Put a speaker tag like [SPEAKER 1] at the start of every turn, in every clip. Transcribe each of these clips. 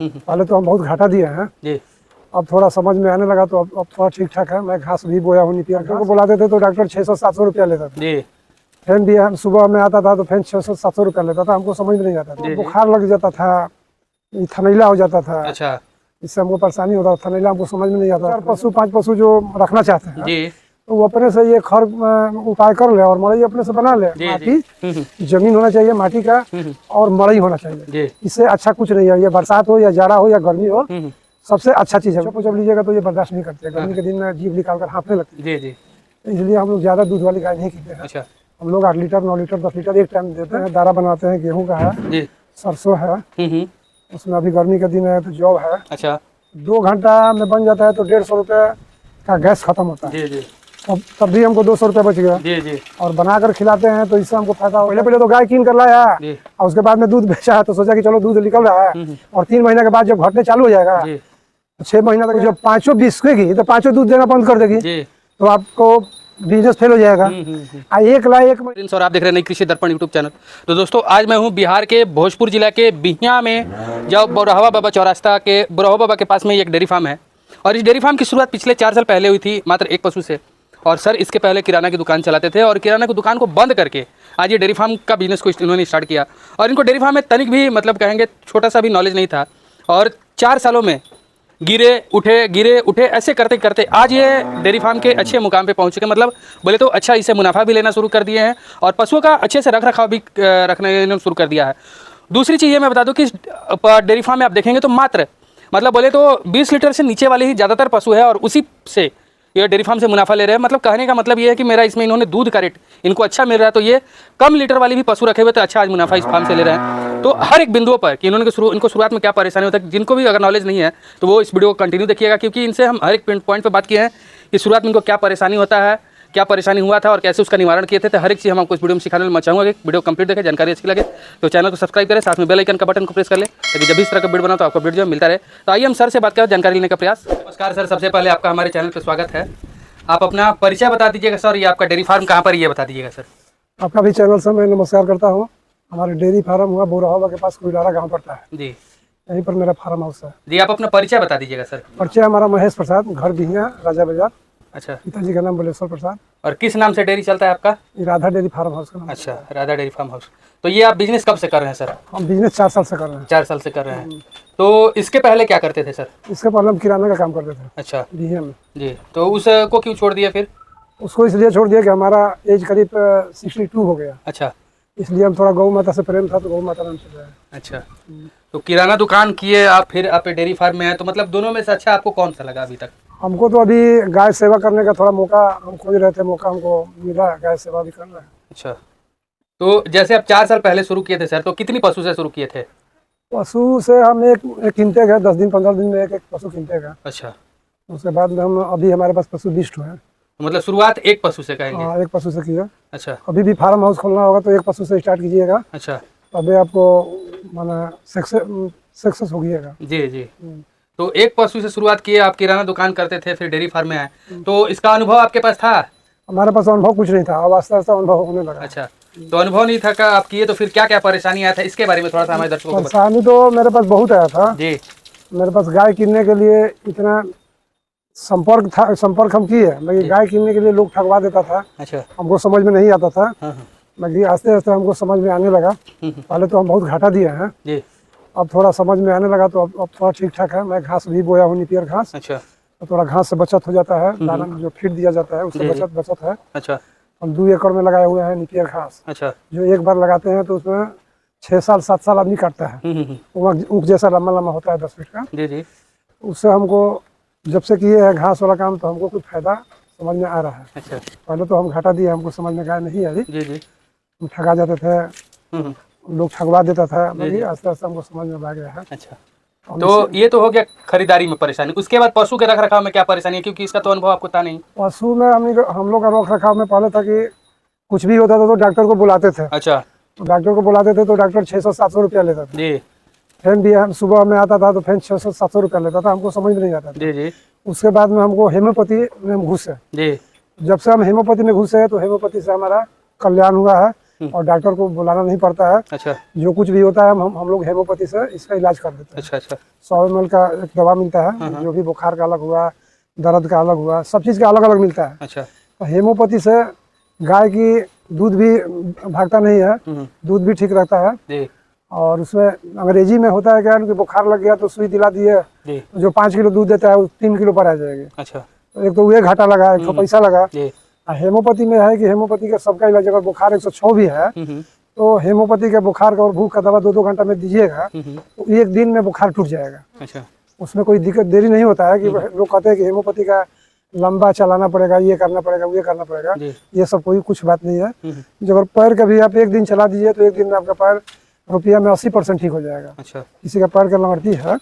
[SPEAKER 1] पहले तो हम बहुत घाटा दिए हैं
[SPEAKER 2] जी
[SPEAKER 1] अब थोड़ा समझ में आने लगा तो अब थोड़ा ठीक ठाक है। मैं घास भी बोया हूँ निपियर को बुलाते थे तो डॉक्टर 600-700 रुपया लेता था
[SPEAKER 2] जी
[SPEAKER 1] फिर भी हम सुबह में आता था तो फिर 600-700 रुपया लेता था। हमको समझ में नहीं आता था, बुखार लग जाता था, थनैला हो जाता था,
[SPEAKER 2] अच्छा
[SPEAKER 1] इससे हमको परेशानी होता था। थनैला हमको समझ में नहीं आता। 4 पशु जो रखना चाहते हैं
[SPEAKER 2] जी
[SPEAKER 1] तो वो अपने से ये खर उपाय कर ले और मड़ई अपने से बना ले। माटी जमीन होना चाहिए माटी का और मड़ई होना चाहिए, इससे अच्छा कुछ नहीं है। ये बरसात हो या जाड़ा हो या गर्मी हो सबसे अच्छा चीज है। जब लीजिएगा तो ये बर्दाश्त नहीं करते, गर्मी के दिन में जीभ निकाल कर हाँफने लगती है। इसलिए हम लोग ज्यादा दूध वाली गाय नहीं पीते हैं।
[SPEAKER 2] अच्छा
[SPEAKER 1] हम लोग 8 लीटर 9 लीटर 10 लीटर एक टाइम देते हैं। दारा बनाते हैं, गेहूं का है, सरसों है, उसमें अभी गर्मी का दिन है तो जौ है।
[SPEAKER 2] अच्छा
[SPEAKER 1] 2 घंटा में बन जाता है तो 150 रुपये का गैस खत्म होता है। तब भी हमको 200 रुपये बच गया और बनाकर खिलाते हैं तो इससे हमको फायदा। पहले तो गाय कीन कर लाया और उसके बाद में दूध बेचा है तो सोचा कि चलो दूध निकल रहा है और 3 महीने के बाद जब घटने चालू हो जाएगा 6 महीना तक जब 5 बिस्केगी तो 5 दूध देना बंद कर देगी तो आपको बिजनेस फेल हो जाएगा। 1 लाख
[SPEAKER 2] और आप देख रहे हैं कृषि दर्पण यूट्यूब चैनल। तो दोस्तों आज मैं हूं बिहार के भोजपुर जिला के बिहिया में, जब बुरहवा बाबा चौरास्ता के बुरहवा बाबा के पास में एक डेयरी फार्म है और इस डेयरी फार्म की शुरुआत पिछले 4 साल पहले हुई थी मात्र 1 पशु से। और सर इसके पहले किराना की दुकान चलाते थे और किराना की दुकान को बंद करके आज ये डेयरी फार्म का बिजनेस को इन्होंने स्टार्ट किया। और इनको डेयरी फार्म में तनिक भी मतलब कहेंगे छोटा सा भी नॉलेज नहीं था और 4 सालों में गिरे उठे ऐसे करते करते आज ये डेयरी फार्म के अच्छे मुकाम पे पहुंच चुके। मतलब बोले तो अच्छा इससे मुनाफा भी लेना शुरू कर दिए हैं और पशुओं का अच्छे से रख रखाव भी रखने शुरू कर दिया है। दूसरी चीज़ ये मैं बता दूं कि डेयरी फार्म में आप देखेंगे तो मात्र मतलब बोले तो 20 लीटर से नीचे वाले ही ज़्यादातर पशु है और उसी से ये डेयरी फार्म से मुनाफा ले रहे हैं। मतलब कहने का मतलब ये है कि मेरा इसमें इन्होंने दूध का रेट इनको अच्छा मिल रहा है तो ये कम लीटर वाली भी पशु रखे हुए तो अच्छा आज मुनाफा इस फार्म से ले रहे हैं। तो हर एक बिंदुओं पर कि इनको शुरुआत में क्या परेशानी होता है, जिनको भी अगर नॉलेज नहीं है तो वो इस वीडियो को कंटिन्यू देखिएगा क्योंकि इनसे हम हर एक पॉइंट पर बात किए हैं कि शुरुआत में इनको क्या परेशानी होता है, क्या परेशानी हुआ था और कैसे उसका निवारण किए थे। तो हर एक चीज़ हम आपको इस वीडियो में सिखाने में मैं चाहूँगा कि वीडियो कंप्लीट देखें, जानकारी अच्छी लगे तो चैनल को सब्सक्राइब करें, साथ में बेल आइकन का बटन को प्रेस कर लें ताकि जब भी इस तरह का वीडियो बनाओ तो आपको वीडियो मिलता रहे। तो आइए हम सर से बात करें, जानकारी लेने का प्रयास। नमस्कार सर, सबसे पहले आपका हमारे चैनल पर स्वागत है। आप अपना परिचय बता दीजिएगा सर, ये आपका डेयरी फार्म कहाँ पर ये बता दीजिएगा सर।
[SPEAKER 1] आपका भी चैनल से मैं नमस्कार करता हूँ। हमारे डेयरी फार्म हुआ बुरहवा के पास कोइलारा गाँव पड़ता है
[SPEAKER 2] जी,
[SPEAKER 1] यहीं पर मेरा फार्म हाउस है
[SPEAKER 2] जी। आप अपना परिचय बता दीजिएगा सर।
[SPEAKER 1] परिचय हमारा महेश प्रसाद, घर बिहिया, राजा बाजार।
[SPEAKER 2] अच्छा,
[SPEAKER 1] पिताजी का नाम बलेश्वर प्रसाद।
[SPEAKER 2] और किस नाम से डेयरी चलता है आपका?
[SPEAKER 1] राधा डेयरी फार्म हाउस का नाम।
[SPEAKER 2] अच्छा, राधा डेयरी फार्म हाउस। तो ये आप बिजनेस कब से कर रहे हैं सर?
[SPEAKER 1] हम बिजनेस 4 साल से कर रहे हैं।
[SPEAKER 2] 4 साल से कर रहे हैं। तो इसके पहले क्या करते थे सर?
[SPEAKER 1] इसके पहले हम किराना का काम करते थे।
[SPEAKER 2] अच्छा
[SPEAKER 1] बिहिया में
[SPEAKER 2] जी। तो उसको क्यों छोड़ दिया फिर?
[SPEAKER 1] उसको इसलिए छोड़ दिया कि हमारा एज करीब 62 हो गया।
[SPEAKER 2] अच्छा,
[SPEAKER 1] इसलिए हम थोड़ा गौ माता से प्रेम था तो गौ माता नाम चल रहा है।
[SPEAKER 2] अच्छा। तो किराना दुकान किए आप, फिर आप डेयरी फार्म में हैं, तो मतलब दोनों में से अच्छा आपको कौन सा लगा अभी तक?
[SPEAKER 1] हमको तो अभी गाय सेवा करने का थोड़ा मौका हम खोज रहे थे, मौका हमको मिला, गाय सेवा भी कर रहे हैं।
[SPEAKER 2] अच्छा, तो जैसे आप 4 साल पहले शुरू किए थे सर, तो कितनी पशु से शुरू किए थे?
[SPEAKER 1] पशु से हम एक किनते गए, 10 दिन 15 दिन में एक पशु किनते गए।
[SPEAKER 2] अच्छा,
[SPEAKER 1] उसके बाद में हम अभी हमारे पास पशु 20 है।
[SPEAKER 2] मतलब शुरुआत एक पशु से कहेंगे?
[SPEAKER 1] हाँ, एक पशु से किया।
[SPEAKER 2] अच्छा,
[SPEAKER 1] अभी भी फार्म हाउस खोलना होगा तो एक पशु से स्टार्ट कीजिएगा।
[SPEAKER 2] अच्छा,
[SPEAKER 1] अभी आपको माना सक्सेस हो गया।
[SPEAKER 2] जी जी। तो एक पशु से शुरुआत किए, आप किराना दुकान करते थे, फिर डेयरी फार्म में आए, तो इसका अनुभव आपके पास था?
[SPEAKER 1] हमारे पास अनुभव कुछ नहीं था, अब आस्ते आस्ते अनुभव होने लगा।
[SPEAKER 2] अच्छा, तो अनुभव नहीं था का आप किए तो फिर क्या क्या परेशानी आया था, इसके बारे में थोड़ा सा हमारे दर्शकों को बताइए।
[SPEAKER 1] परेशानी तो मेरे पास बहुत आया था
[SPEAKER 2] जी।
[SPEAKER 1] मेरे पास गाय किनने के लिए इतना संपर्क हम किए, लेकिन गाय किनने के लिए लोग ठगवा देता था।
[SPEAKER 2] अच्छा,
[SPEAKER 1] हमको समझ में नहीं आता था।
[SPEAKER 2] हाँ,
[SPEAKER 1] लेकिन आस्ते आस्ते हमको समझ में आने लगा। पहले तो हम बहुत घाटा दिए हैं
[SPEAKER 2] जी।
[SPEAKER 1] अब थोड़ा समझ में आने लगा तो अब थोड़ा ठीक ठाक है। मैं घास भी बोया हूँ, निपियर घास।
[SPEAKER 2] अच्छा,
[SPEAKER 1] तो थोड़ा घास से बचत हो जाता है, दाना जो फीड दिया जाता है उससे बचत है।
[SPEAKER 2] अच्छा,
[SPEAKER 1] हम 2 एकड़ में लगाए हुए हैं निपियर घास।
[SPEAKER 2] अच्छा,
[SPEAKER 1] जो एक बार लगाते हैं तो उसमें 6 साल 7 साल आदमी काटता है। ऊख जैसा लंबा लंबा होता है 10 फीट का।
[SPEAKER 2] जी जी।
[SPEAKER 1] उससे हमको जब से किए हैं घास वाला काम तो हमको कुछ फायदा समझ में आ रहा है।
[SPEAKER 2] अच्छा,
[SPEAKER 1] पहले तो हम घाटा दिए, हमको समझ में गाय नहीं आई।
[SPEAKER 2] जी जी।
[SPEAKER 1] हम ठगा जाते थे, लोग ठगवा देता था, लेकिन आस्ते आस्ते हमको समझ में आ गया है।
[SPEAKER 2] अच्छा, तो ये तो हो गया खरीदारी में परेशानी। उसके बाद पशु के रख रखाव में क्या परेशानी है, क्योंकि इसका तो अनुभव आपको था नहीं?
[SPEAKER 1] पशु में हम लोग का रख रखाव में पहले था कि कुछ भी होता था तो डॉक्टर को बुलाते थे।
[SPEAKER 2] अच्छा,
[SPEAKER 1] तो डॉक्टर को बुलाते थे तो डॉक्टर 600-700 रुपया लेता था
[SPEAKER 2] जी।
[SPEAKER 1] फिर भी हम सुबह में आता था तो फिर 600-700 रुपया लेता था। हमको समझ में नहीं आता था।
[SPEAKER 2] जी जी।
[SPEAKER 1] उसके बाद में हमको हेमोपैथी में हम घुसे।
[SPEAKER 2] जी।
[SPEAKER 1] जब से हम हेमोपैथी में घुसे हैं तो हेमोपैथी से हमारा कल्याण हुआ है। और डॉक्टर को बुलाना नहीं पड़ता है।
[SPEAKER 2] अच्छा।
[SPEAKER 1] जो कुछ भी होता है हम लोग हेमोपैथी से इसका इलाज कर देते हैं।
[SPEAKER 2] अच्छा अच्छा।
[SPEAKER 1] 100 ml का एक दवा मिलता है, जो भी बुखार का अलग हुआ, दर्द का अलग हुआ, सब चीज़ का अलग अलग मिलता है।
[SPEAKER 2] अच्छा।
[SPEAKER 1] तो हेमोपैथी से गाय की दूध भी भागता नहीं है, दूध भी ठीक रहता है।
[SPEAKER 2] जी।
[SPEAKER 1] और उसमें अंग्रेजी में होता है क्या कि बुखार लग गया तो सुई दिला दिए, तो जो 5 किलो दूध देता है वो 3 किलो पर आ जाएगी।
[SPEAKER 2] अच्छा।
[SPEAKER 1] तो एक तो ये घाटा लगा, एक तो पैसा लगा।
[SPEAKER 2] जी।
[SPEAKER 1] हेमोपैथी में है कि हेमोपैथी का सबका इलाज, अगर बुखार 106 भी है तो हेमोपैथी के बुखार का और भूख का दवा 2-2 घंटा में दीजिएगा तो 1 दिन में बुखार टूट जाएगा।
[SPEAKER 2] अच्छा। उसमें
[SPEAKER 1] कोई दिक्कत देरी नहीं होता है कि लोग कहते हैं कि हेमोपैथी का लंबा चलाना पड़ेगा, ये करना पड़ेगा, ये करना पड़ेगा, ये सब कोई कुछ बात नहीं है। जो अगर पैर का भी आप 1 दिन चला दीजिए तो 1 दिन में आपका पैर रुपया में 80% ठीक हो जाएगा। अच्छा। किसी का पैर का लंगड़ती है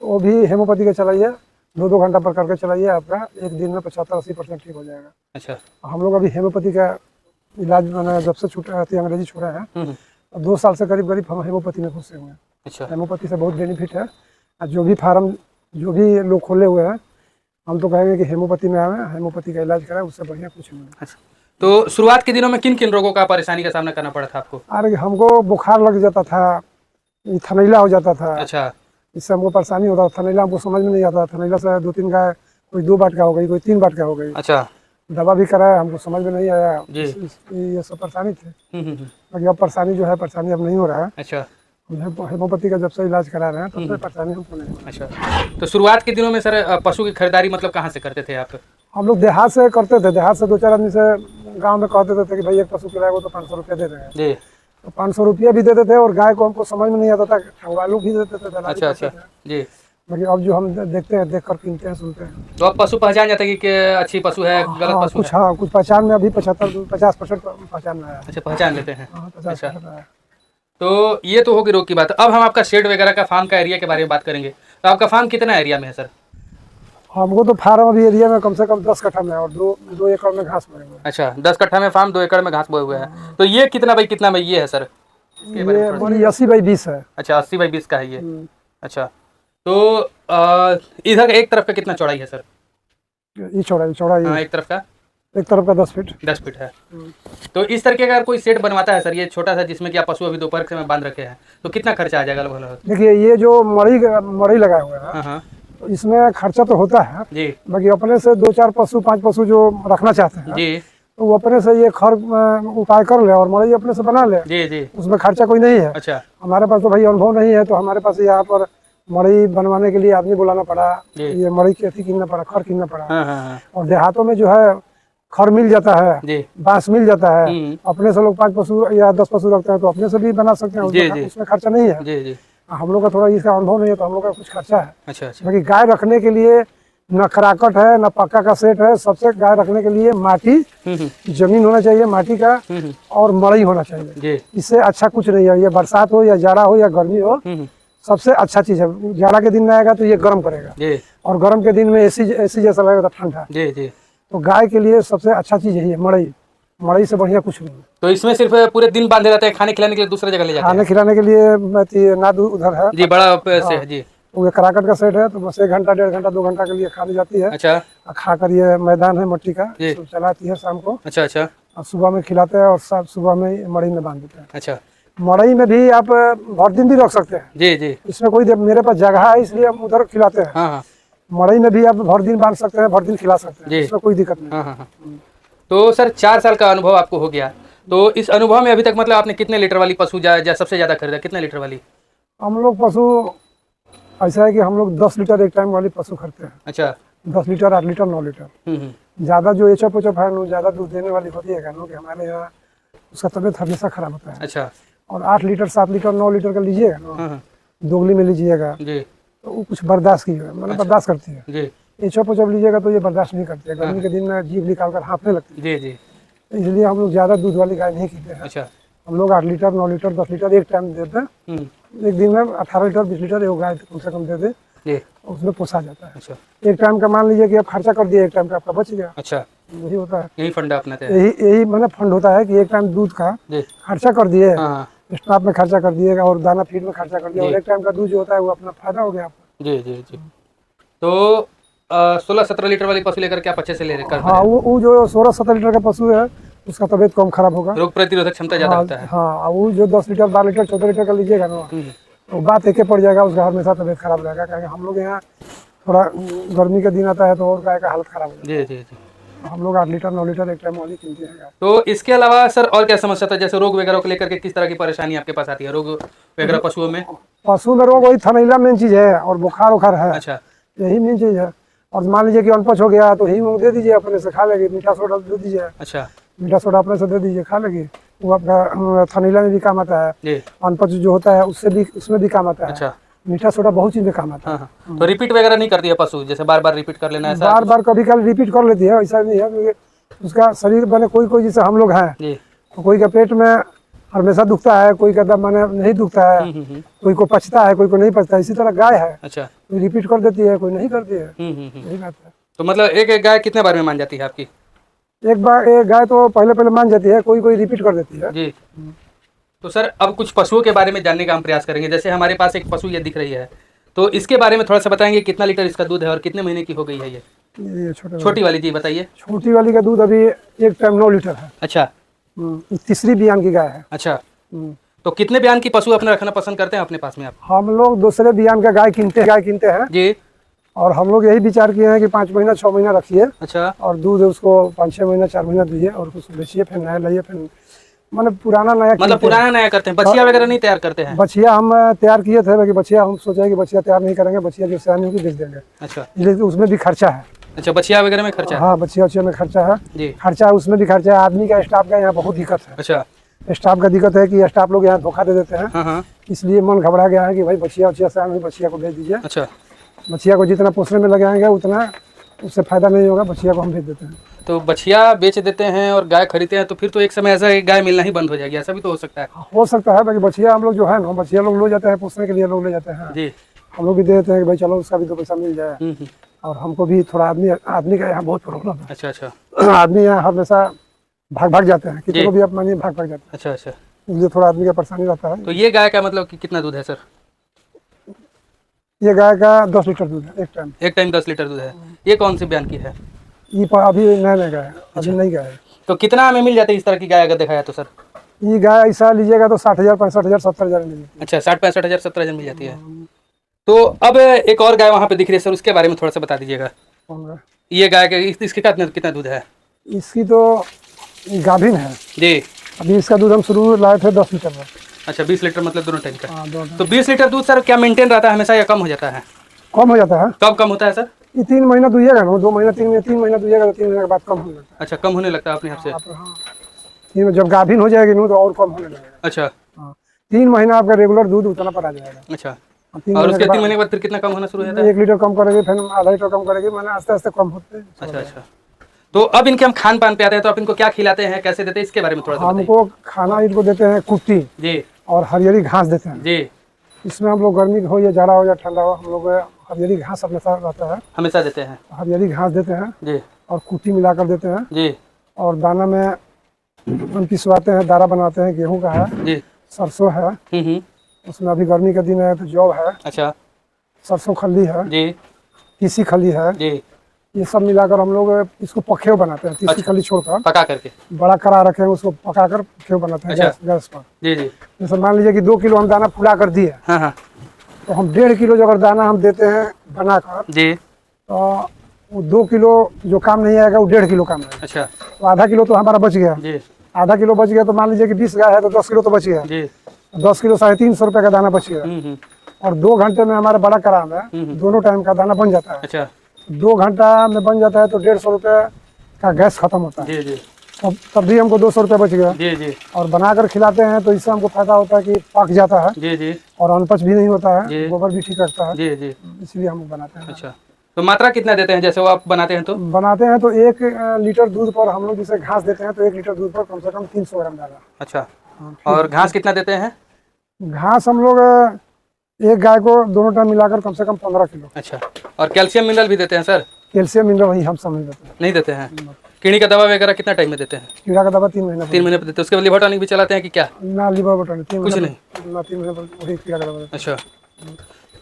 [SPEAKER 1] वो भी हेमोपैथी का चलाइए, 2-2 घंटा पर करके चलाइए, आपका 1 दिन में 75-80% ठीक हो जाएगा। अच्छा। हम लोग अभी हेमोपैथी का इलाज मैंने जब से अंग्रेजी छोड़ा है 2 साल से करीब हम हेमोपैथी में घुसे हुए हैं। अच्छा। हेमोपैथी से बहुत बेनिफिट है। जो भी फार्म जो भी लोग खोले हुए हैं हम तो कहेंगे कि हेमोपैथी में आए, हेमोपैथी का इलाज कराए, उससे बढ़िया कुछ नहीं। अच्छा।
[SPEAKER 2] तो शुरुआत के दिनों में किन किन रोगों का परेशानी का सामना करना पड़ा था आपको?
[SPEAKER 1] अरे हमको बुखार लग जाता था, थनैला हो जाता था।
[SPEAKER 2] अच्छा।
[SPEAKER 1] इससे हमको परेशानी होता था। थनैला हमको समझ में नहीं आता, थनैला से 2-3 गाय, कोई 2 बाटका हो गई, कोई 3 बाटका हो गई। अच्छा। दवा भी कराया, हमको समझ में नहीं आया। ये सब परेशानी थे। बाकी अब परेशानी जो है, परेशानी अब नहीं हो रहा है। अच्छा। हेमोपैथी का जब से इलाज करा रहे हैं तब से परेशानी हमको नहीं।
[SPEAKER 2] अच्छा। तो शुरुआत के दिनों में सर पशु की खरीदारी मतलब कहाँ से करते थे आप?
[SPEAKER 1] हम लोग देहात से करते थे। देहात से 2-4 आदमी से गांव में कहते थे कि भाई एक पशु खिलाएगा तो 500 रुपया दे रहे हैं। तो 500 रुपया भी देते थे और गाय को हमको समझ में नहीं आता था, ठंगालू भी देते थे। अच्छा अच्छा जी। बाकी अब जो हम देखते हैं, देख कर किनते हैं, सुनते हैं,
[SPEAKER 2] तो अब पशु पहचान जाता है कि अच्छी पशु है, गलत पशु
[SPEAKER 1] कुछ है? हाँ, कुछ पहचान में अभी 50% पहचान में आया।
[SPEAKER 2] अच्छा, पहचान लेते हैं। अच्छा। तो ये तो होगी रोग की बात। अब हम आपका शेड वगैरह का फार्म का एरिया के बारे में बात करेंगे। तो आपका फार्म कितना एरिया में है सर?
[SPEAKER 1] हमको तो फार्म अभी एरिया में कम से कम 10 कट्ठा में और 2 एकड़ में घास बोए हुए हैं।
[SPEAKER 2] अच्छा, 10 कट्ठा में फार्म, 2 एकड़ में घास बोए हुए हैं। तो ये कितना बाई कितना में ये है सर?
[SPEAKER 1] ये 80x20 है।
[SPEAKER 2] अच्छा, 80x20 का है ये। अच्छा। तो इधर एक तरफ का कितना चौड़ाई है सर?
[SPEAKER 1] ये चौड़ाई
[SPEAKER 2] हाँ, एक तरफ का
[SPEAKER 1] 10 फीट।
[SPEAKER 2] 10 फीट है। तो इस तरह के अगर कोई सेट बनवाता है सर, ये छोटा सा जिसमें कि आप पशु अभी दोपहर से में बांध रखे हैं, तो कितना खर्चा आ जाएगा लगभग?
[SPEAKER 1] देखिए, ये जो मड़ई लगाए हुए हैं इसमें खर्चा तो होता है जी। बाकी अपने से 2-4 पशु 5 पशु जो रखना चाहते हैं जी, तो वो अपने से ये खर उपाय कर ले और मड़ई अपने से बना ले जी जी। उसमें खर्चा कोई नहीं है। अच्छा। हमारे पास तो भाई अनुभव नहीं है, तो हमारे पास यहाँ पर मड़ई बनवाने के लिए आदमी बुलाना पड़ा, ये मड़ई की अथी किनना पड़ा, खर किनना पड़ा। और देहातों में जो है खर मिल जाता है, बांस मिल जाता है। अपने से लोग 5 पशु या 10 पशु रखते हैं तो अपने से भी बना सकते हैं, उसमें खर्चा नहीं है। हम लोग का थोड़ा इसका अनुभव नहीं है तो हम लोग का कुछ खर्चा है। अच्छा अच्छा। बाकी गाय रखने के लिए न खराकट है न पक्का का सेट है। सबसे गाय रखने के लिए माटी, जमीन होना चाहिए माटी का, और मड़ई होना चाहिए। इससे अच्छा कुछ नहीं है। ये बरसात हो या जाड़ा हो या गर्मी हो, सबसे अच्छा चीज है। जाड़ा के दिन में आएगा तो ये गर्म करेगा, और गर्म के दिन में एसी जैसा लगेगा ठंडा। तो गाय के लिए सबसे अच्छा चीज यही है, मड़ई। मड़ई से बढ़िया कुछ नहीं।
[SPEAKER 2] तो इसमें सिर्फ पूरे दिन बांधे रहते हैं, खाने खिलाने के लिए दूसरी जगह ले जाते हैं?
[SPEAKER 1] खाने खिलाने के लिए नाद उधर है
[SPEAKER 2] जी, बड़ा से है जी।
[SPEAKER 1] वो कराकट का सेट है, तो बस 1 घंटा 1.5 घंटा 2 घंटा के लिए खाने जाती है। अच्छा। खाकर ये मैदान है मट्टी का, चलाती है शाम को। अच्छा अच्छा। और सुबह में खिलाते हैं और सुबह में मड़ई में बांध देते हैं। अच्छा। मड़ई में भी आप भर दिन भी रख सकते हैं जी जी। इसमें कोई, मेरे पास जगह है इसलिए हम उधर खिलाते हैं। हाँ। मड़ई में भी आप भर दिन बांध सकते हैं, भर दिन खिला सकते हैं, इसमें कोई दिक्कत नहीं। हाँ।
[SPEAKER 2] तो सर 4 साल का अनुभव आपको हो गया, तो इस अनुभव में अभी तक मतलब आपने कितने लीटर वाली पशु सबसे ज्यादा खरीदा? कितने लीटर वाली?
[SPEAKER 1] हम लोग पशु ऐसा है कि हम लोग 10 लीटर एक टाइम वाली पशु खरीदते हैं। अच्छा। 10 लीटर 8 लीटर 9 लीटर। ज्यादा जो एचएफ है ज्यादा दूध देने वाली होती है कि हमारे यहाँ उसका तबियत हमेशा खराब होता है। अच्छा। और 8 लीटर 7 लीटर 9 लीटर का लीजिएगा ना, दोगली में लीजिएगा तो वो कुछ बर्दाश्त की है, मतलब बर्दाश्त करती है। एचएफ लीजिएगा तो ये बर्दाश्त नहीं करती है, गर्मी के दिन में जीभ निकाल कर हाँफने लगती है। इसलिए हम लोग ज्यादा दूध वाली गाय नहीं पीते हैं। अच्छा। हम लोग 8 लीटर 9 लीटर 10 लीटर एक टाइम देते हैं। एक दिन में 18 लीटर 20 लीटर एक गाय कम से कम दे दे, उसमें पोसा जाता है। अच्छा। एक टाइम का मान लीजिए कि आप खर्चा कर दिए, एक टाइम का आपका बच गया। अच्छा। यही होता है,
[SPEAKER 2] यही फंड अपनाते हैं।
[SPEAKER 1] यही मतलब फंड होता है कि एक टाइम दूध का खर्चा कर दिए, स्टाफ में खर्चा कर दिएगा और दाना फीड में खर्चा कर दिया, और एक टाइम का दूध जो होता है वो अपना फायदा हो गया आपको।
[SPEAKER 2] जी जी जी। तो 16-17 लीटर वाली पशु लेकर के आप अच्छे से ले रहे हैं?
[SPEAKER 1] हाँ, वो जो 16-17 लीटर का पशु है उसका तबीयत कम खराब होगा,
[SPEAKER 2] रोग प्रतिरोधक क्षमता ज्यादा
[SPEAKER 1] हाँ,
[SPEAKER 2] होता है।
[SPEAKER 1] हाँ। वो जो 10 लीटर 12 लीटर 14 लीटर का लीजिएगा ना, तो बात एक ही पड़ जाएगा, उसका हमेशा तबीयत खराब रहेगा। क्योंकि हम लोग यहाँ थोड़ा गर्मी का दिन आता है तो और गाय का हालत खराब हो जाता
[SPEAKER 2] जी जी जी।
[SPEAKER 1] है। हम लोग 8 लीटर 9 लीटर एक टाइम वाली किनते हैं गाय।
[SPEAKER 2] तो इसके अलावा सर और क्या समस्या था, जैसे रोग वगैरह को लेकर के किस तरह की परेशानी आपके पास आती है, रोग वगैरह पशुओं में?
[SPEAKER 1] पशु में रोग वही थनैला मेन चीज है, और बुखार उखार है,
[SPEAKER 2] अच्छा
[SPEAKER 1] यही मेन चीज है। और मान लीजिए कि अनपच हो गया तो हींग दे दीजिए, अपने से खा लेगी। मीठा सोडा दे दीजिए,
[SPEAKER 2] अच्छा
[SPEAKER 1] मीठा सोडा अपने से दे दीजिए, खा लेगी। वो आपका थनैला में भी काम आता है,
[SPEAKER 2] जी।
[SPEAKER 1] अनपच जो होता है उससे भी, उसमें भी काम आता है।
[SPEAKER 2] अच्छा
[SPEAKER 1] मीठा सोडा बहुत चीज में काम आता है।
[SPEAKER 2] हाँ हाँ। तो रिपीट वगैरह नहीं करती है पशु, जैसे बार बार रिपीट कर लेना ऐसा?
[SPEAKER 1] बार बार कभी कभी रिपीट कर लेती है, ऐसा नहीं है, क्योंकि उसका शरीर बने कोई कोई जैसे हम लोग हैं,
[SPEAKER 2] जी।
[SPEAKER 1] तो कोई का पेट में हमेशा दुखता है, कोई का दम माने नहीं दुखता है, कोई को पचता है, कोई को नहीं पचता है। इसी तरह गाय है,
[SPEAKER 2] अच्छा।
[SPEAKER 1] कोई रिपीट कर देती है, कोई नहीं करती है, यही बात है।
[SPEAKER 2] तो मतलब एक एक गाय कितने बार में मान जाती है आपकी?
[SPEAKER 1] एक बार एक गाय तो पहले पहले मान जाती है, कोई कोई रिपीट कर देती है।
[SPEAKER 2] जी। तो सर अब कुछ पशुओं के बारे में जानने का हम प्रयास करेंगे। जैसे हमारे पास एक पशु ये दिख रही है, तो इसके बारे में थोड़ा सा बताएंगे, कितना लीटर इसका दूध है और कितने महीने की हो गई है ये?
[SPEAKER 1] ये
[SPEAKER 2] छोटी वाली जी बताइए।
[SPEAKER 1] छोटी वाली का दूध अभी एक टाइम 9 लीटर है।
[SPEAKER 2] अच्छा।
[SPEAKER 1] ये तीसरी बियान की गाय है।
[SPEAKER 2] अच्छा। तो कितने बयान की पशु अपने रखना पसंद करते हैं अपने पास में आप?
[SPEAKER 1] हम लोग दूसरे बियान का गाय किनते हैं
[SPEAKER 2] जी।
[SPEAKER 1] और हम लोग यही विचार किए हैं कि 5 महीना 6 महीना रखिए,
[SPEAKER 2] अच्छा।
[SPEAKER 1] और दूध उसको 5-6 महीना 4 महीना दीजिए, और उसको बेचिए, फिर नया लाइए, फिर मतलब पुराना नया
[SPEAKER 2] मतलब पुराना नया करते हैं, बछिया वगैरह नहीं तैयार करते हैं?
[SPEAKER 1] बछिया हम तैयार किए थे, लेकिन बछिया हम सोचे कि बछिया तैयार नहीं करेंगे, बछिया जो सियानी होगी बेच देंगे।
[SPEAKER 2] अच्छा।
[SPEAKER 1] इसलिए उसमें भी खर्चा है।
[SPEAKER 2] अच्छा, बछिया वगैरह में खर्चा है?
[SPEAKER 1] हाँ, बछिया वछिया में खर्चा है
[SPEAKER 2] जी।
[SPEAKER 1] खर्चा है, उसमें भी खर्चा है। आदमी का, स्टाफ का यहाँ बहुत दिक्कत है।
[SPEAKER 2] अच्छा।
[SPEAKER 1] स्टाफ का दिक्कत है कि स्टाफ लोग यहाँ धोखा दे देते हैं।
[SPEAKER 2] हाँ हाँ।
[SPEAKER 1] इसलिए मन घबरा गया है कि भाई बछिया वछिया सियानी, बछिया को भेज दीजिए।
[SPEAKER 2] अच्छा।
[SPEAKER 1] बछिया को जितना पोसने में लगाएंगे उतना उससे फायदा नहीं होगा, बछिया को हम भेज देते हैं।
[SPEAKER 2] तो बछिया बेच देते हैं और गाय खरीदते हैं, तो फिर तो एक समय ऐसा एक गाय मिलना ही बंद हो जाएगी, ऐसा भी तो हो सकता है?
[SPEAKER 1] हो सकता है, बाकी बछिया हम लोग जो है ना, बछिया लोग ले जाते हैं पोसने के लिए, लोग ले जाते हैं।
[SPEAKER 2] जी।
[SPEAKER 1] हम लोग भी दे देते हैं कि भाई चलो उसका भी 2 पैसा मिल जाए। और हमको भी थोड़ा आदमी का यहाँ बहुत प्रॉब्लम है।
[SPEAKER 2] अच्छा अच्छा।
[SPEAKER 1] आदमी यहाँ हमेशा भाग जाते हैं, किसी को भी आप मानिए भाग जाते हैं।
[SPEAKER 2] अच्छा अच्छा।
[SPEAKER 1] इसलिए थोड़ा आदमी का परेशानी रहता है।
[SPEAKER 2] तो ये गाय का मतलब कि कितना दूध है सर?
[SPEAKER 1] ये गाय का 10 लीटर दूध है एक टाइम
[SPEAKER 2] 10 लीटर दूध है। ये कौन सी बयान की है?
[SPEAKER 1] ये अभी नया गाय है, अभी नहीं गाय है।
[SPEAKER 2] तो कितना में मिल जाती है इस तरह की गाय अगर देखा जाए तो सर?
[SPEAKER 1] ये गाय ऐसा लीजिएगा तो 60,000 65,000 70,000 मिल जाती है।
[SPEAKER 2] अच्छा, 60-65 हज़ार 70,000 मिल जाती है। तो अब एक और गाय वहाँ पे दिख रही है सर, उसके बारे में थोड़ा सा बता दीजिएगा।
[SPEAKER 1] कौन गाय?
[SPEAKER 2] ये गाय का इसके कितना दूध है?
[SPEAKER 1] इसकी तो गाभिन है
[SPEAKER 2] जी।
[SPEAKER 1] अभी। इसका दूध हम शुरू लाए थे 10 लीटर में।
[SPEAKER 2] अच्छा, 20 लीटर मतलब दोनों टाइम का?
[SPEAKER 1] हाँ, दोनों।
[SPEAKER 2] तो 20 लीटर दूध सर क्या मेंटेन रहता है हमेशा या कम हो जाता है?
[SPEAKER 1] कम हो जाता है।
[SPEAKER 2] कब कम होता है सर?
[SPEAKER 1] ये 3 महीना दुइएगा ना, 2 महीना 3 महीना दुइएगा तो 3 महीने के बाद कम होने लगता है।
[SPEAKER 2] अच्छा, कम होने लगता है अपने आप से?
[SPEAKER 1] हाँ, ये जब गाभिन हो जाएगी ना तो और कम होने लगेगा।
[SPEAKER 2] अच्छा।
[SPEAKER 1] हाँ, 3 महीना आपका रेगुलर दूध उतना पर आ जाएगा।
[SPEAKER 2] अच्छा।
[SPEAKER 1] 3
[SPEAKER 2] और उसके 3
[SPEAKER 1] महीने
[SPEAKER 2] महीने के बाद फिर कितना कम होना शुरू हो जाता है?
[SPEAKER 1] 1 लीटर कम करेगी, फिर आधा लीटर कम करेगी, मैंने आस्ते आस्ते कम होते हैं।
[SPEAKER 2] अच्छा अच्छा। तो अब इनके हम खान पान पे आते हैं, तो आप इनको क्या खिलाते हैं, कैसे देते हैं, इसके बारे में थोड़ा सा बताइए।
[SPEAKER 1] हमको खाना इनको देते हैं कुट्टी
[SPEAKER 2] जी
[SPEAKER 1] और हरियरी घास देते हैं।
[SPEAKER 2] जी।
[SPEAKER 1] इसमें हम लोग गर्मी हो या जाड़ा हो या ठंडा हो, हम लोग हरियरी घास हमेशा रहता है,
[SPEAKER 2] हमेशा देते हैं?
[SPEAKER 1] हरियरी घास देते हैं
[SPEAKER 2] जी
[SPEAKER 1] और कुट्टी मिलाकर देते हैं।
[SPEAKER 2] जी
[SPEAKER 1] और दाना में हम पिसवाते हैं, दाना बनाते हैं। गेहूं का है,
[SPEAKER 2] जी।
[SPEAKER 1] सरसों है, उसमें अभी गर्मी का दिन है तो जौ है,
[SPEAKER 2] अच्छा।
[SPEAKER 1] सरसों खल्ली है
[SPEAKER 2] जी
[SPEAKER 1] तीसी खल्ली है,
[SPEAKER 2] जी।
[SPEAKER 1] ये सब मिलाकर हम लोग इसको पखेव बनाते हैं। तीसी खल्ली छोड़कर
[SPEAKER 2] पका करके
[SPEAKER 1] बड़ा करा रखे हैं, उसको पकाकर पखेव बनाते हैं।
[SPEAKER 2] अच्छा।
[SPEAKER 1] गैस पर।
[SPEAKER 2] जी जी।
[SPEAKER 1] जैसे मान लीजिए कि 2 किलो हम दाना फुला कर दिए,
[SPEAKER 2] हाँ हाँ
[SPEAKER 1] तो हम 1.5 किलो जो अगर दाना हम देते हैं बनाकर,
[SPEAKER 2] जी।
[SPEAKER 1] तो वो 2 किलो जो काम नहीं आएगा वो 1.5 किलो काम आएगा।
[SPEAKER 2] अच्छा।
[SPEAKER 1] तो आधा किलो तो हमारा बच गया।
[SPEAKER 2] जी।
[SPEAKER 1] आधा किलो बच गया तो मान लीजिए कि 20 गाय है तो 10 किलो तो बच गया।
[SPEAKER 2] जी।
[SPEAKER 1] 10 किलो 350 रुपये का दाना बच गया। और 2 घंटे में हमारा बड़ा करा में दोनों टाइम का दाना बन जाता है।
[SPEAKER 2] अच्छा।
[SPEAKER 1] 2 घंटा में बन जाता है तो 150 रुपये का गैस खत्म होता है।
[SPEAKER 2] जी जी।
[SPEAKER 1] तब भी हमको 200 रुपये बच गया।
[SPEAKER 2] जी जी।
[SPEAKER 1] और बनाकर खिलाते हैं तो इससे हमको फायदा होता है कि पक जाता है
[SPEAKER 2] जी जी।
[SPEAKER 1] और अनपच भी नहीं होता
[SPEAKER 2] जी।
[SPEAKER 1] है, गोबर भी ठीक रखता है।
[SPEAKER 2] जी जी।
[SPEAKER 1] इसलिए हम बनाते हैं।
[SPEAKER 2] अच्छा, तो मात्रा कितना देते हैं जैसे वो आप बनाते हैं तो?
[SPEAKER 1] बनाते हैं तो 1 लीटर दूध पर हम लोग जैसे घास देते हैं तो 1 लीटर दूध पर कम से कम 300 ग्राम डाला।
[SPEAKER 2] अच्छा। और घास कितना देते हैं?
[SPEAKER 1] घास हम लोग एक गाय को दोनों टाइम मिलाकर कम से कम 15 किलो।
[SPEAKER 2] अच्छा। और कैल्शियम मिनरल भी देते हैं सर?
[SPEAKER 1] कैल्शियम मिनरल वही हम सब नहीं देते हैं।
[SPEAKER 2] नहीं देते हैं? कीड़ी का दवा वगैरह कितना टाइम में देते हैं?
[SPEAKER 1] कीड़ा का दवा 3 महीने
[SPEAKER 2] 3 महीने पे देते हैं। उसके बाद लिवर टॉनिक भी चलाते हैं कि क्या?
[SPEAKER 1] ना, लिवर बटन
[SPEAKER 2] कुछ नहीं?
[SPEAKER 1] ना, 3 महीने पर वही कीड़ा का दवा।
[SPEAKER 2] अच्छा।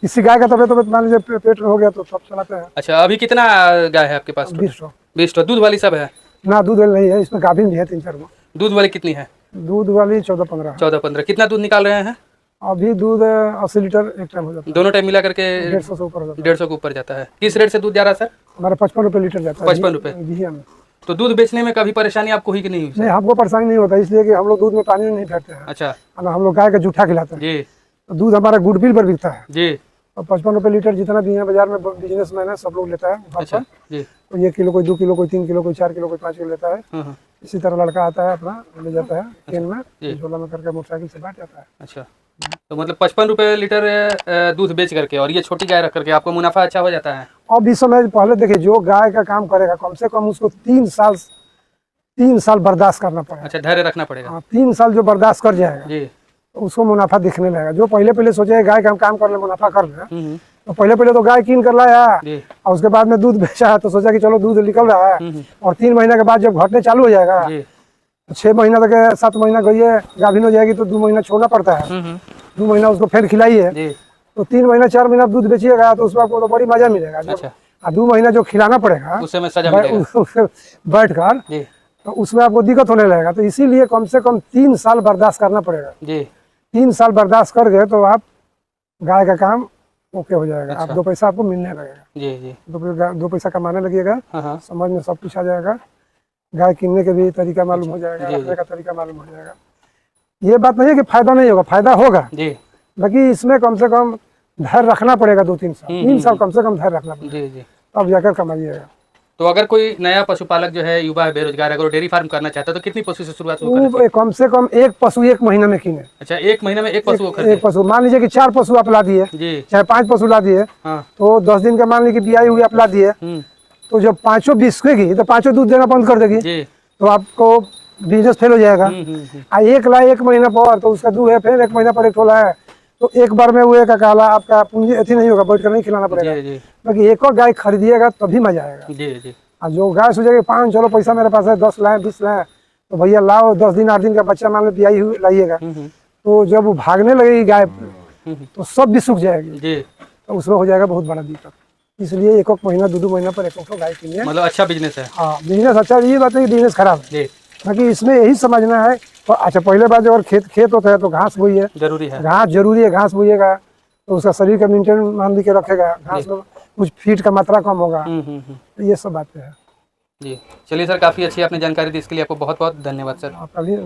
[SPEAKER 1] किसी गाय का तबियत मान लीजिए पेट में हो गया तो सब चलाते हैं।
[SPEAKER 2] अच्छा, अभी कितना गाय है आपके पास?
[SPEAKER 1] 20
[SPEAKER 2] 20 दूध वाली सब है?
[SPEAKER 1] ना दूध वाली नहीं है, इसमें गाभिन भी है 3-4 गो।
[SPEAKER 2] दूध वाली कितनी है?
[SPEAKER 1] दूध वाली 14-15 है।
[SPEAKER 2] 14-15। कितना दूध निकाल रहे हैं?
[SPEAKER 1] अभी दूध 80 लीटर एक टाइम हो जाता है।
[SPEAKER 2] दोनों टाइम मिला करके
[SPEAKER 1] 150 से ऊपर हो जाता है।
[SPEAKER 2] 150 के ऊपर जाता है। किस रेट से दूध जा रहा है सर?
[SPEAKER 1] हमारे 55 रुपये लीटर जाता है।
[SPEAKER 2] 55 रुपये।
[SPEAKER 1] घिया में।
[SPEAKER 2] तो दूध बेचने में कभी परेशानी आपको हुई कि नहीं हुई?
[SPEAKER 1] नहीं, हमको परेशानी नहीं होता, इसलिए कि हम लोग दूध में पानी नहीं फेंकते हैं।
[SPEAKER 2] अच्छा।
[SPEAKER 1] हम लोग गाय का जूठा खिलाते हैं
[SPEAKER 2] जी
[SPEAKER 1] तो दूध हमारा गुडविल पर बिकता है
[SPEAKER 2] जी।
[SPEAKER 1] और 55 रुपये लीटर जितना भी है बाजार में बिजनेसमैन है सब लोग लेता है घर
[SPEAKER 2] अच्छा
[SPEAKER 1] पर।
[SPEAKER 2] जी।
[SPEAKER 1] कोई 1 किलो, कोई 2 किलो, कोई 3 किलो, कोई 4 किलो, कोई 5 किलो लेता है।
[SPEAKER 2] हाँ।
[SPEAKER 1] इसी तरह लड़का आता है अपना ले जाता है केन में,
[SPEAKER 2] जी।
[SPEAKER 1] झोला में करके मोटरसाइकिल से बैठ जाता है।
[SPEAKER 2] अच्छा, तो मतलब 55 रुपये लीटर दूध बेच करके और ये छोटी गाय रख करके आपको मुनाफा अच्छा हो जाता है?
[SPEAKER 1] अब इस समय पहले देखिए, जो गाय का काम करेगा कम से कम उसको 3 साल बर्दाश्त करना पड़ेगा।
[SPEAKER 2] अच्छा, धैर्य रखना पड़ेगा।
[SPEAKER 1] हाँ, 3 साल जो बर्दाश्त कर जाएगा
[SPEAKER 2] जी,
[SPEAKER 1] तो उसको मुनाफा दिखने लगेगा। जो पहले सोचे गाय का हम काम कर ले, मुनाफा कर ले, तो पहले तो गाय कीन कर लाया और उसके बाद में दूध बेचा है तो सोचा कि चलो दूध निकल रहा है, और 3 महीने के बाद जब घटने चालू हो जाएगा तो 6 महीना तक 7 महीना गई गाभिन हो जाएगी तो 2 महीना छोड़ना पड़ता है। 2 महीना उसको फिर खिलाइए तो 3 महीना 4 महीना दूध बेचिएगा तो उसमें आपको तो बड़ी मजा मिलेगा।
[SPEAKER 2] अच्छा।
[SPEAKER 1] 2 महीना जो खिलाना पड़ेगा
[SPEAKER 2] उससे में सजा मिलेगा
[SPEAKER 1] बैठ कर, तो उसमें आपको दिक्कत होने लगेगा। तो इसीलिए कम से कम 3 साल बर्दाश्त करना पड़ेगा जी। 3 साल बर्दाश्त कर गए तो आप गाय का काम ओके हो जाएगा।
[SPEAKER 2] अच्छा।
[SPEAKER 1] आप 2 पैसा आपको मिलने लगेगा
[SPEAKER 2] जी जी।
[SPEAKER 1] 2 पैसा कमाने लगेगा।
[SPEAKER 2] हाँ।
[SPEAKER 1] समझ में सब कुछ आ जाएगा। गाय किनने के भी तरीका मालूम हो जाएगा, रखने का तरीका मालूम हो जाएगा। ये बात नहीं है कि फायदा नहीं होगा, फायदा होगा जी। बाकी इसमें कम से कम धैर्य रखना पड़ेगा। 2-3 साल 3 साल कम से कम धैर्य रखना पड़ेगा जी जी। तब जाकर कमाइएगा।
[SPEAKER 2] तो अगर कोई नया पशुपालक जो है, युवा है, बेरोजगार, अगर डेयरी फार्म करना चाहता है तो कितनी पशु से शुरुआत होगी?
[SPEAKER 1] कम से कम 1 पशु 1 महीने में किने।
[SPEAKER 2] अच्छा, 1 महीने में 1 पशु?
[SPEAKER 1] एक पशु, मान लीजिए कि 4 पशु आप ला दिए, चाहे 5 पशु ला दिए, तो 10 दिन का मान लीजिए कि बियाई हुई आप ला दिए, तो जब 5 बिस्केगी तो 5 दूध देना बंद कर देगी तो आपको बिजनेस फेल हो जाएगा। 1 ला 1 महीना पर तो उसका दूध है, फिर 1 महीना पर 1 ठोला है तो एक बार में वो एक काला आपका पूंजी अथी नहीं होगा, बैठ कर नहीं खिलाना पड़ेगा। बाकी एक और गाय खरीदिएगा तभी मजा आएगा जी जी। और जो गाय सोचेगा 5 चलो पैसा मेरे पास है, 10 लाए 20 लाए, तो भैया लाओ 10 दिन 8 दिन का बच्चा मान लो बियाई हुई लाइएगा, तो जब वो भागने लगेगी गाय तो सब भी सूख जाएगी जी। तो उसमें हो जाएगा बहुत बड़ा दिक्कत। इसलिए 1 महीना 2 महीना पर 1 गाय किनिए।
[SPEAKER 2] मतलब अच्छा बिजनेस है। हाँ,
[SPEAKER 1] बिजनेस अच्छा। ये बात है कि बिजनेस खराब है, बाकी इसमें यही समझना है। तो अच्छा, पहले बात अगर खेत होता है तो घास बोइए, जरूरी है। घास जरूरी है, घास बोइएगा तो उसका शरीर का मेंटेन मान ली के रखेगा। घास में कुछ फीड का मात्रा कम होगा। तो ये सब बातें हैं जी।
[SPEAKER 2] चलिए सर, काफ़ी अच्छी आपने जानकारी दी, इसके लिए आपको बहुत बहुत धन्यवाद सर।
[SPEAKER 1] आपका भी